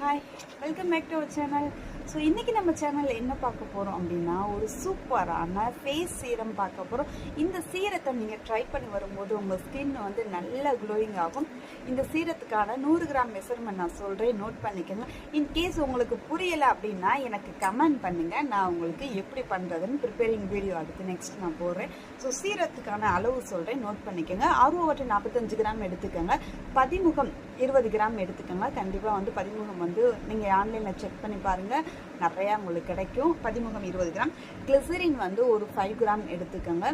Hi, welcome back to our channel. So இன்றைக்கி நம்ம சேனலில் என்ன பார்க்க போகிறோம் அப்படின்னா, ஒரு சூப்பரான ஃபேஸ் சீரம் பார்க்க போகிறோம். இந்த சீரத்தை நீங்கள் ட்ரை பண்ணி வரும்போது உங்கள் ஸ்கின் வந்து நல்ல க்ளோயிங் ஆகும். இந்த சீரத்துக்கான 100 கிராம் மெஷர்மெண்ட் நான் சொல்கிறேன், நோட் பண்ணிக்கோங்க. இன்கேஸ் உங்களுக்கு புரியலை அப்படின்னா எனக்கு கமெண்ட் பண்ணுங்கள், நான் உங்களுக்கு எப்படி பண்ணுறதுன்னு ப்ரிப்பேரிங் வீடியோ அடுத்து நெக்ஸ்ட் நான் போடுறேன். ஸோ சீரத்துக்கான அளவு சொல்கிறேன், நோட் பண்ணிக்கோங்க. ஆர்வவற்றை 45 கிராம் எடுத்துக்கோங்க. பதிமுகம் 20 கிராம் எடுத்துக்கோங்க. கண்டிப்பாக வந்து பதிமுகம் வந்து நீங்கள் ஆன்லைனில் செக் பண்ணி பாருங்கள், நிறையா உங்களுக்கு கிடைக்கும். பதிமுகம் 20 கிராம். கிளிசரின் வந்து ஒரு 5 கிராம் எடுத்துக்கோங்க.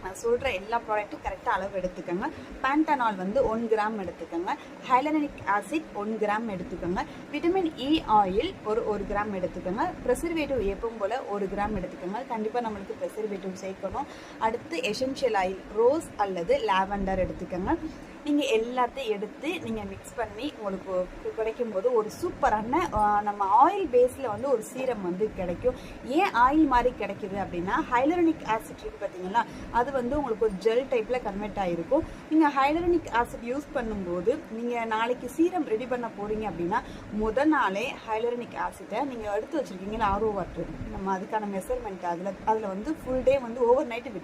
நான் சொல்கிற எல்லா ப்ராடக்ட்டும் கரெக்டாக அளவு எடுத்துக்கோங்க. பேண்டனால் வந்து 1 கிராம் எடுத்துக்கோங்க. ஹைலனிக் ஆசிட் 1 கிராம் எடுத்துக்கோங்க. விட்டமின் இ ஆயில் ஒரு கிராம் எடுத்துக்கோங்க. ப்ரெசர்வேட்டிவ் எப்பவும் போல் 1 கிராம் எடுத்துக்கோங்க. கண்டிப்பாக நம்மளுக்கு ப்ரெசர்வேட்டிவ் சேர்க்கணும். அடுத்து எசென்ஷியல் ஆயில் ரோஸ் அல்லது லாவெண்டர் எடுத்துக்கோங்க. நீங்கள் எல்லாத்தையும் எடுத்து நீங்கள் மிக்ஸ் பண்ணி உங்களுக்கு கிடைக்கும் போது ஒரு சூப்பரான நம்ம ஆயில் பேஸில் வந்து ஒரு சீரம் வந்து கிடைக்கும். ஏன் ஆயில் மாதிரி கிடைக்குது அப்படின்னா, ஹைலரனிக் ஆசிட் இருக்குது பார்த்தீங்களா, அது வந்து உங்களுக்கு ஒரு ஜெல் டைப்பில் கன்வெர்ட் ஆகிருக்கும். நீங்கள் ஹைலரனிக் ஆசிட் யூஸ் பண்ணும்போது நீங்கள் நாளைக்கு சீரம் ரெடி பண்ண போகிறீங்க அப்படின்னா முதல் நாளே ஹைலரனிக் ஆசிட்டை நீங்கள் எடுத்து வச்சுருக்கீங்களா, ஆர்ஓ வாட்டர், நம்ம அதுக்கான மெஷர்மெண்ட் அதில் வந்து ஃபுல் டே வந்து ஓவர் நைட்டு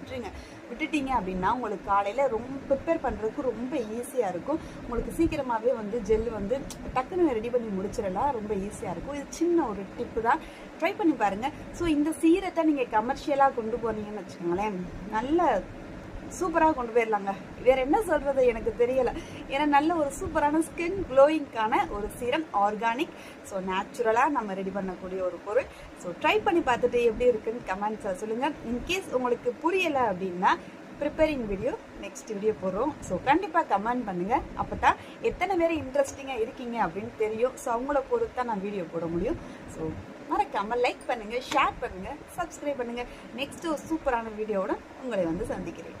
விட்டுட்டீங்க அப்படின்னா உங்களுக்கு காலையில் ரொம்ப ப்ரிப்பேர் பண்ணுறதுக்கு ரொம்ப ஈஸியாக இருக்கும். உங்களுக்கு சீக்கிரமாகவே வந்து ஜெல்லு வந்து டக்குன்னு ரெடி பண்ணி முடிச்சிடலாம், ரொம்ப ஈஸியாக இருக்கும். இது சின்ன ஒரு டிப்பு தான், ட்ரை பண்ணி பாருங்கள். ஸோ இந்த சீரத்தை நீங்கள் கமர்ஷியலாக கொண்டு போனீங்கன்னு வச்சுக்கோங்களேன், நல்ல சூப்பராக கொண்டு போயிடலாங்க. வேறு என்ன சொல்கிறது எனக்கு தெரியலை. ஏன்னா நல்ல ஒரு சூப்பரான ஸ்கின் க்ளோயிங்கான ஒரு சீரம், ஆர்கானிக், ஸோ நேச்சுரலாக நம்ம ரெடி பண்ணக்கூடிய ஒரு பொருள். ஸோ ட்ரை பண்ணி பார்த்துட்டு எப்படி இருக்குன்னு கமெண்ட்ஸில் சொல்லுங்கள். இன்கேஸ் உங்களுக்கு புரியலை அப்படின்னா ப்ரிப்பேரிங் வீடியோ நெக்ஸ்ட் வீடியோ போடுறோம். ஸோ கண்டிப்பாக கமெண்ட் பண்ணுங்கள், அப்போ தான் எத்தனை பேர் இன்ட்ரெஸ்டிங்காக இருக்கீங்க அப்படின்னு தெரியும். ஸோ அவங்கள பொறுத்து தான் நான் வீடியோ போட முடியும். ஸோ மறக்காமல் லைக் பண்ணுங்கள், ஷேர் பண்ணுங்கள், சப்ஸ்கிரைப் பண்ணுங்கள். நெக்ஸ்ட் ஒரு சூப்பரான வீடியோவோட உங்களை வந்து சந்திக்கிறேன்.